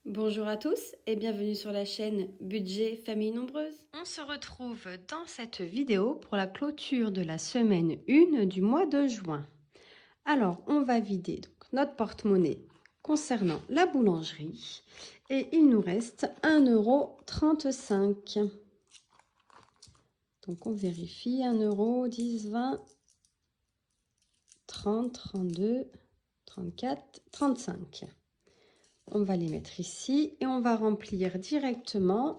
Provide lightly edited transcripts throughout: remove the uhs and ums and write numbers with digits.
Bonjour à tous et bienvenue sur la chaîne Budget Famille Nombreuse. On se retrouve dans cette vidéo pour la clôture de la semaine 1 du mois de juin. Alors, on va vider donc notre porte-monnaie concernant la boulangerie et il nous reste 1,35 €. Donc, on vérifie 1 €, 10, 20, 30, 32, 34, 35. On va les mettre ici et on va remplir directement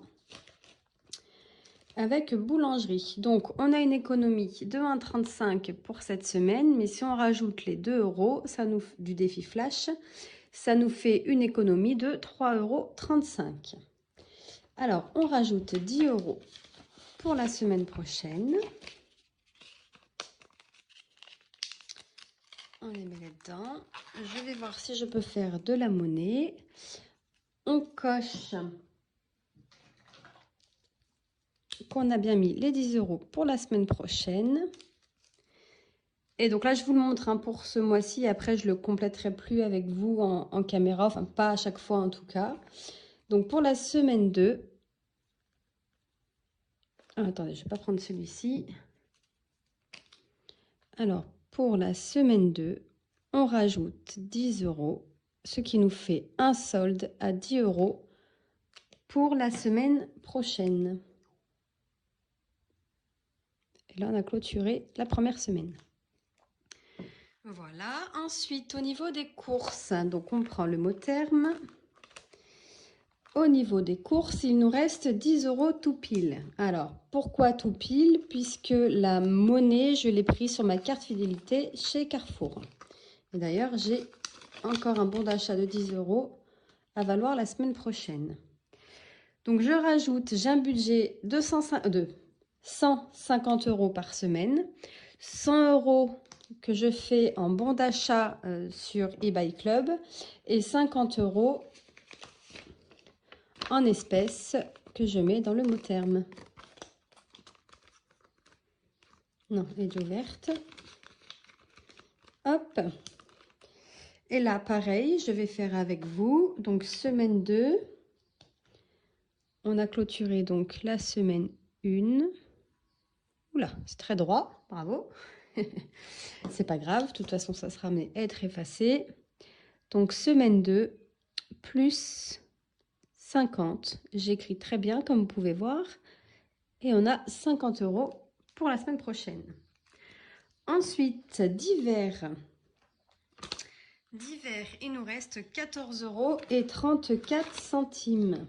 avec boulangerie. Donc, on a une économie de 1,35 € pour cette semaine, mais si on rajoute les 2 € ça nous, du défi flash, ça nous fait une économie de 3,35 €. Alors, on rajoute 10 € pour la semaine prochaine. On les met là-dedans. Je vais voir si je peux faire de la monnaie. On coche qu'on a bien mis les 10 € pour la semaine prochaine. Et donc là, je vous le montre pour ce mois-ci. Après, je le compléterai plus avec vous en caméra. Enfin, pas à chaque fois en tout cas. Donc pour la semaine 2. Ah, attendez, je ne vais pas prendre celui-ci. Alors, pour la semaine 2, on rajoute 10 €. Ce qui nous fait un solde à 10 € pour la semaine prochaine. Et là, on a clôturé la première semaine. Voilà. Ensuite, au niveau des courses, donc on prend le mot terme. Au niveau des courses, il nous reste 10 € tout pile. Alors, pourquoi tout pile? Puisque la monnaie, je l'ai pris sur ma carte fidélité chez Carrefour. Et d'ailleurs, j'ai encore un bon d'achat de 10 € à valoir la semaine prochaine. Donc, je rajoute, j'ai un budget de 150 € par semaine. 100 € que je fais en bon d'achat sur eBay Club et 50 € en espèces que je mets dans le mot terme. Non, elle est ouverte. Hop. Et là, pareil, je vais faire avec vous. Donc, semaine 2. On a clôturé donc la semaine 1. Oula, c'est très droit. Bravo. C'est pas grave. De toute façon, ça sera amené à être effacé. Donc, semaine 2 plus 50. J'écris très bien, comme vous pouvez voir. Et on a 50 € pour la semaine prochaine. Ensuite, divers. Divers, il nous reste 14 € et 34 centimes.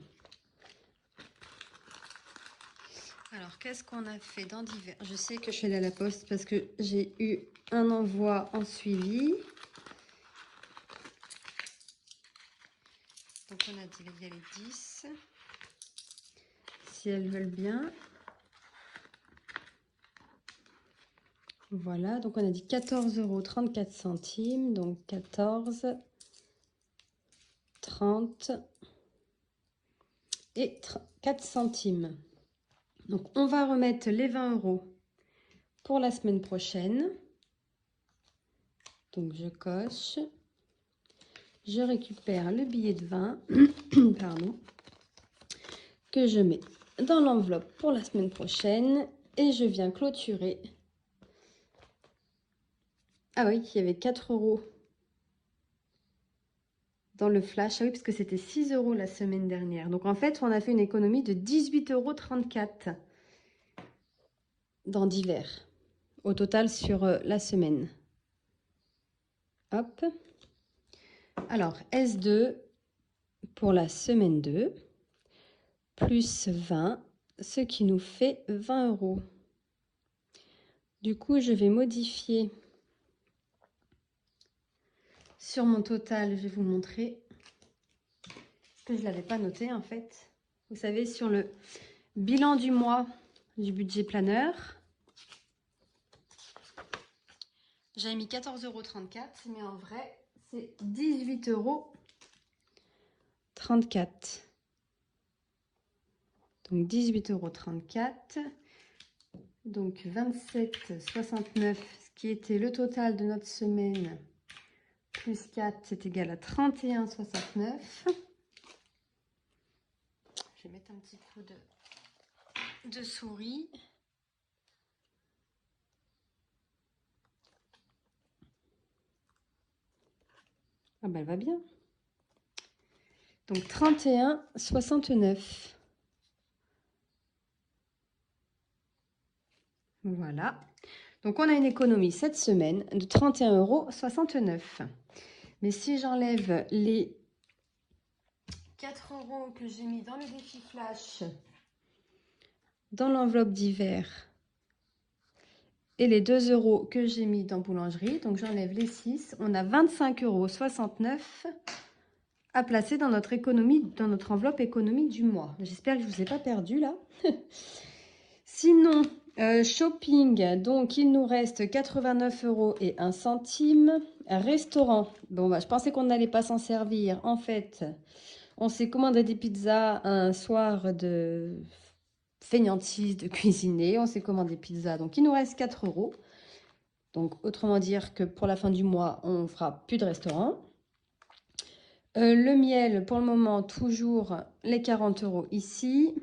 Alors, qu'est-ce qu'on a fait dans divers? Je sais que je suis allée à la poste parce que j'ai eu un envoi en suivi. Donc, on a dit il y a les 10. Si elles veulent bien. Voilà, donc on a dit 14 € 34 centimes. Donc, 14, 30 et 4 centimes. Donc, on va remettre les 20 € pour la semaine prochaine. Donc, je coche. Je récupère le billet de 20, pardon, que je mets dans l'enveloppe pour la semaine prochaine. Et je viens clôturer. Ah oui, il y avait 4 € dans le flash. Ah oui, parce que c'était 6 € la semaine dernière. Donc, en fait, on a fait une économie de 18,34 € dans divers. Au total sur la semaine. Hop. Alors, S2 pour la semaine 2. Plus 20, ce qui nous fait 20 €. Du coup, je vais modifier sur mon total. Je vais vous montrer que je ne l'avais pas noté en fait. Vous savez, sur le bilan du mois du budget planeur, j'avais mis 14,34 €, mais en vrai, c'est 18,34 €. Donc 18,34 €. Donc 27,69, ce qui était le total de notre semaine, plus 4, c'est égal à 31,69. mettre un petit coup de souris. Ah ben elle va bien. Donc 31,69. Voilà. Donc on a une économie cette semaine de 31,69 €. Mais si j'enlève les 4 € que j'ai mis dans le défi flash, dans l'enveloppe d'hiver, et les 2 € que j'ai mis dans boulangerie, donc j'enlève les 6, on a 25,69 € à placer dans notre économie, dans notre enveloppe économie du mois. J'espère que je ne vous ai pas perdu là. Sinon, shopping, donc il nous reste 89,01 €. Restaurant, bon bah je pensais qu'on n'allait pas s'en servir. En fait, on s'est commandé des pizzas un soir de fainéantise de cuisiner. On s'est commandé des pizzas, donc il nous reste 4 €. Donc autrement dire que pour la fin du mois, on fera plus de restaurant. Le miel, pour le moment, toujours les 40 € ici.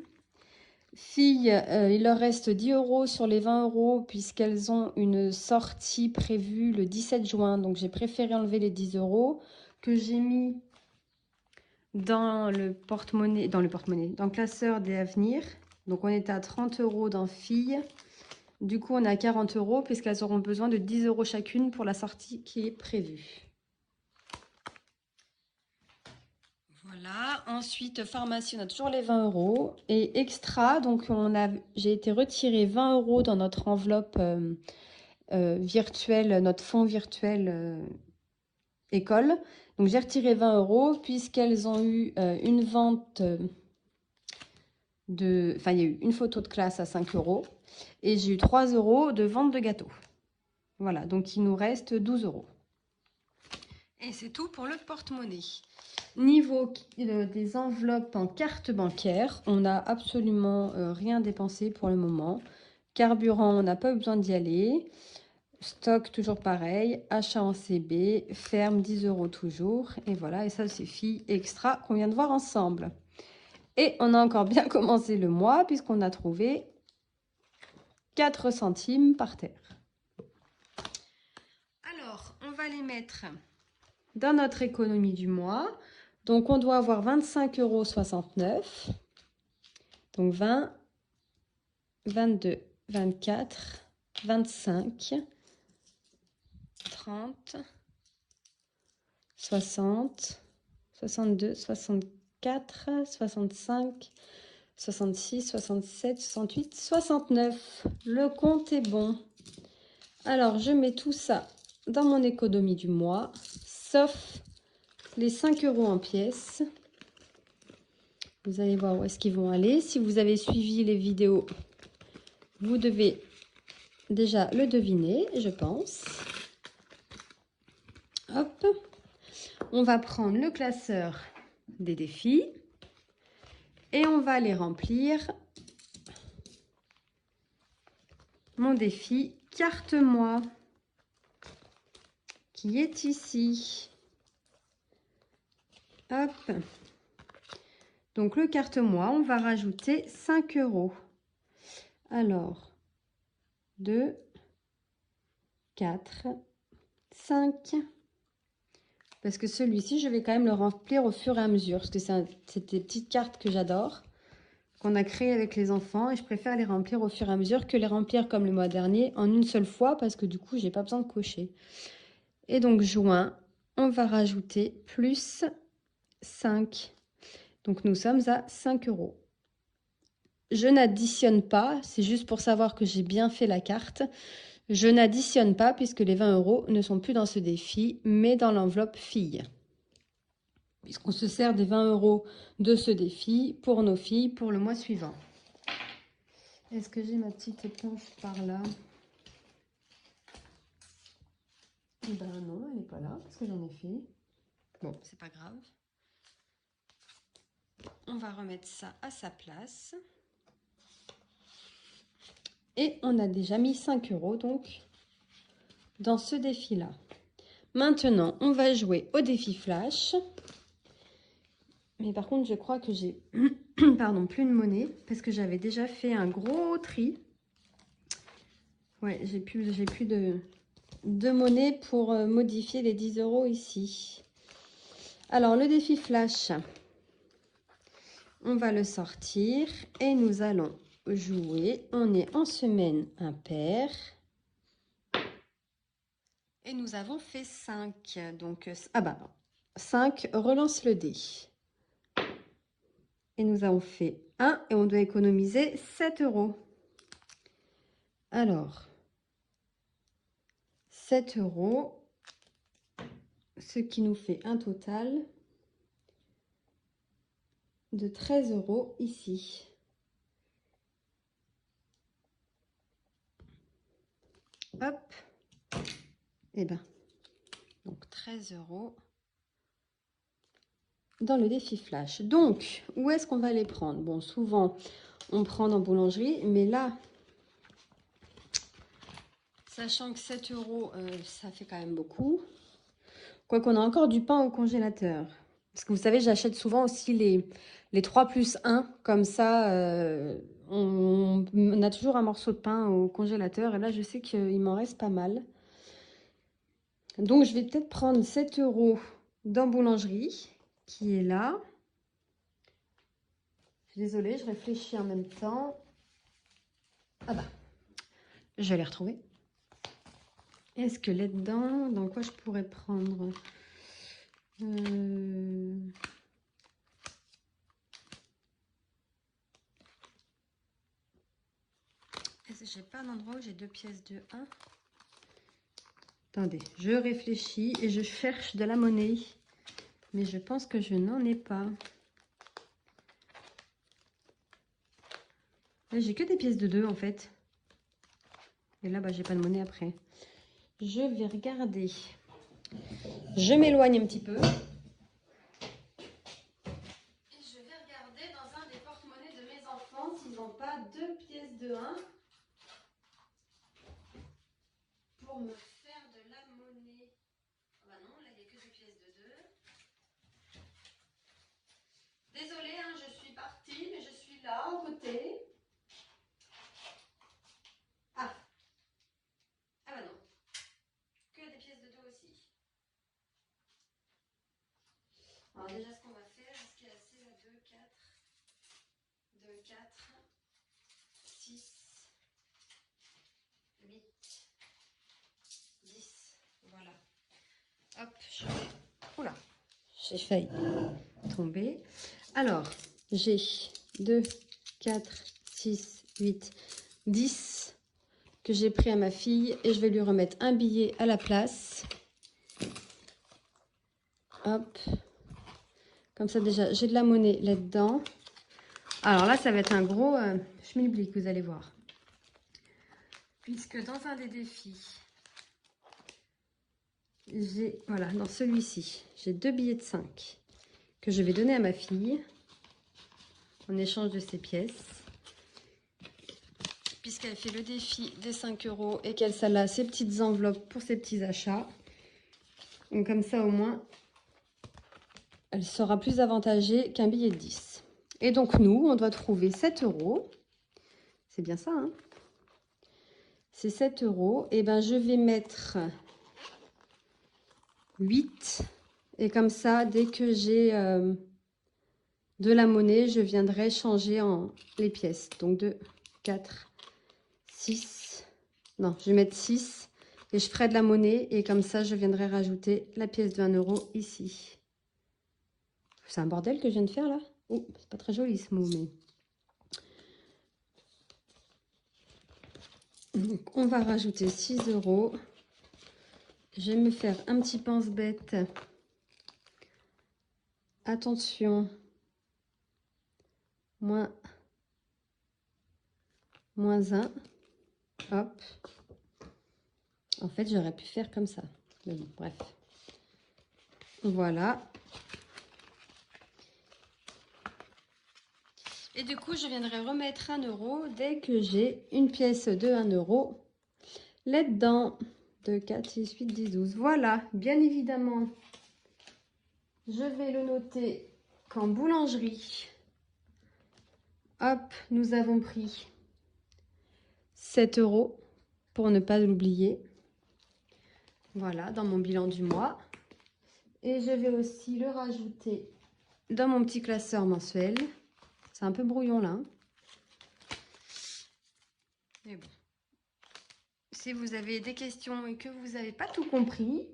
Filles, il leur reste 10 € sur les 20 € puisqu'elles ont une sortie prévue le 17 juin. Donc, j'ai préféré enlever les 10 € que j'ai mis dans le porte-monnaie, dans le classeur des avenirs. Donc, on était à 30 € dans filles. Du coup, on est à 40 € puisqu'elles auront besoin de 10 € chacune pour la sortie qui est prévue. Voilà, ensuite pharmacie, on a toujours les 20 € et extra, donc j'ai été retirer 20 € dans notre enveloppe virtuelle, notre fonds virtuel école. Donc j'ai retiré 20 € puisqu'elles ont eu une vente enfin il y a eu une photo de classe à 5 € et j'ai eu 3 € de vente de gâteaux. Voilà, donc il nous reste 12 €. Et c'est tout pour le porte-monnaie. Niveau des enveloppes en carte bancaire, on n'a absolument rien dépensé pour le moment. Carburant, on n'a pas eu besoin d'y aller. Stock, toujours pareil. Achat en CB, ferme, 10 € toujours. Et voilà, et ça c'est filles extra qu'on vient de voir ensemble. Et on a encore bien commencé le mois puisqu'on a trouvé 4 centimes par terre. Alors, on va les mettre dans notre économie du mois. Donc, on doit avoir 25,69 €. Donc, 20, 22, 24, 25, 30, 60, 62, 64, 65, 66, 67, 68, 69. Le compte est bon. Alors, je mets tout ça dans mon économie du mois, sauf les 5 € en pièces. Vous allez voir où est-ce qu'ils vont aller. Si vous avez suivi les vidéos, vous devez déjà le deviner, je pense. Hop. On va prendre le classeur des défis et on va les remplir. Mon défi carte-moi qui est ici. Hop. Donc, le carte-moi, on va rajouter 5 €. Alors, 2, 4, 5. Parce que celui-ci, je vais quand même le remplir au fur et à mesure. Parce que c'est des petites cartes que j'adore, qu'on a créées avec les enfants. Et je préfère les remplir au fur et à mesure que les remplir comme le mois dernier en une seule fois. Parce que du coup, j'ai pas besoin de cocher. Et donc, juin, on va rajouter plus 5. Donc, nous sommes à 5 €. Je n'additionne pas, c'est juste pour savoir que j'ai bien fait la carte. Je n'additionne pas puisque les 20 € ne sont plus dans ce défi, mais dans l'enveloppe filles. Puisqu'on se sert des 20 € de ce défi pour nos filles pour le mois suivant. Est-ce que j'ai ma petite éponge par là? Ben non, elle n'est pas là parce que j'en ai fait. Bon, c'est pas grave. On va remettre ça à sa place. Et on a déjà mis 5 € donc dans ce défi-là. Maintenant, on va jouer au défi flash. Mais par contre, je crois que j'ai pardon, plus de monnaie parce que j'avais déjà fait un gros tri. Ouais, j'ai plus de monnaie pour modifier les 10 € ici. Alors, le défi flash, on va le sortir et nous allons jouer. On est en semaine impaire. Et nous avons fait 5. Donc, ah bah, 5, relance le dé. Et nous avons fait 1 et on doit économiser 7 €. Alors, 7 €, ce qui nous fait un total de 13 € ici. Hop. Et ben, donc 13 € dans le défi flash. Donc, où est-ce qu'on va les prendre? Bon, souvent, on prend en boulangerie, mais là, sachant que 7 €, ça fait quand même beaucoup. Quoi qu'on a encore du pain au congélateur. Parce que vous savez, j'achète souvent aussi les 3 plus 1. Comme ça, on a toujours un morceau de pain au congélateur. Et là, je sais qu'il m'en reste pas mal. Donc, je vais peut-être prendre 7 € dans boulangerie, qui est là. Je suis désolée, je réfléchis en même temps. Ah bah, je vais les retrouver. Est-ce que là-dedans, dans quoi je pourrais prendre j'ai pas un endroit où j'ai 2 pièces de 1. Attendez, je réfléchis et je cherche de la monnaie. Mais je pense que je n'en ai pas. J'ai que des pièces de 2 en fait. Et là, bah, j'ai pas de monnaie après. Je vais regarder. Je m'éloigne un petit peu. Et je vais regarder dans un des porte-monnaies de mes enfants s'ils n'ont pas 2 pièces de 1. Pour me faire de la monnaie. Ah bah non, là il n'y a que des pièces de 2. Désolée, hein, je suis partie, mais je suis là, à côté. Ah. Ah bah non. Que des pièces de 2 aussi. Alors déjà, ce qu'on va faire, est-ce qu'il y a assez à 2, 4, 6, 8, 10. Voilà. Hop, je vais... Oula, j'ai failli tomber. Alors, j'ai 2, 4, 6, 8, 10 que j'ai pris à ma fille et je vais lui remettre un billet à la place. Hop. Comme ça, déjà, j'ai de la monnaie là-dedans. Alors là, ça va être un gros schmilblick, vous allez voir. Puisque dans un des défis, j'ai, voilà, dans celui-ci, j'ai 2 billets de 5 que je vais donner à ma fille en échange de ses pièces. Puisqu'elle fait le défi des 5 € et qu'elle a ses petites enveloppes pour ses petits achats. Donc comme ça, au moins, elle sera plus avantagée qu'un billet de 10. Et donc nous, on doit trouver 7 €. C'est bien ça, hein? C'est 7 €. Et ben je vais mettre 8. Et comme ça, dès que j'ai de la monnaie, je viendrai changer en les pièces. Donc 2, 4, 6. Non, je vais mettre 6. Et je ferai de la monnaie. Et comme ça, je viendrai rajouter la pièce de 1 € ici. C'est un bordel que je viens de faire là. Oh, c'est pas très joli ce mot, mais... Donc, on va rajouter 6 €. Je vais me faire un petit pense-bête. Attention. Moins 1. Hop. En fait, j'aurais pu faire comme ça. Mais bon, bref. Voilà. Et du coup, je viendrai remettre 1 € dès que j'ai une pièce de 1 € là-dedans. 2, 4, 6, 8, 10, 12. Voilà, bien évidemment, je vais le noter qu'en boulangerie, hop, nous avons pris 7 € pour ne pas l'oublier. Voilà, dans mon bilan du mois. Et je vais aussi le rajouter dans mon petit classeur mensuel. C'est un peu brouillon là. Mais bon. Si vous avez des questions et que vous n'avez pas tout compris,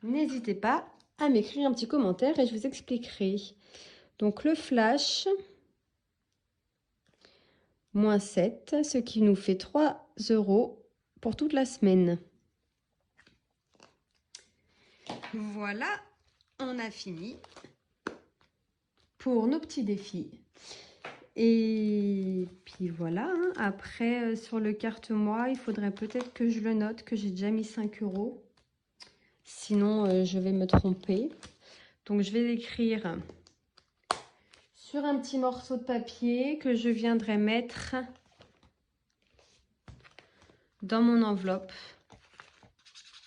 n'hésitez pas à m'écrire un petit commentaire et je vous expliquerai. Donc le flash, moins 7, ce qui nous fait 3 € pour toute la semaine. Voilà, on a fini pour nos petits défis. Et puis voilà, hein. Après sur le carte-moi, il faudrait peut-être que je le note, que j'ai déjà mis 5 €. Sinon, je vais me tromper. Donc, je vais l'écrire sur un petit morceau de papier que je viendrai mettre dans mon enveloppe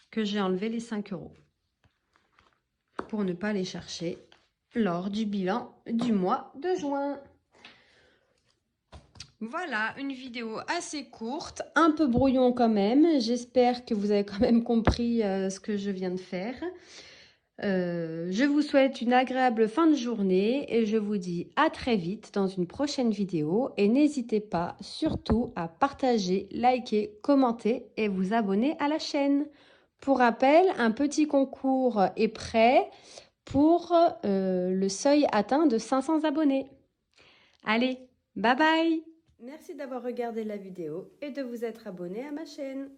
que j'ai enlevé les 5 € pour ne pas les chercher lors du bilan du mois de juin. Voilà, une vidéo assez courte, un peu brouillon quand même. J'espère que vous avez quand même compris ce que je viens de faire. Je vous souhaite une agréable fin de journée et je vous dis à très vite dans une prochaine vidéo. Et n'hésitez pas surtout à partager, liker, commenter et vous abonner à la chaîne. Pour rappel, un petit concours est prêt pour le seuil atteint de 500 abonnés. Allez, bye bye! Merci d'avoir regardé la vidéo et de vous être abonné à ma chaîne.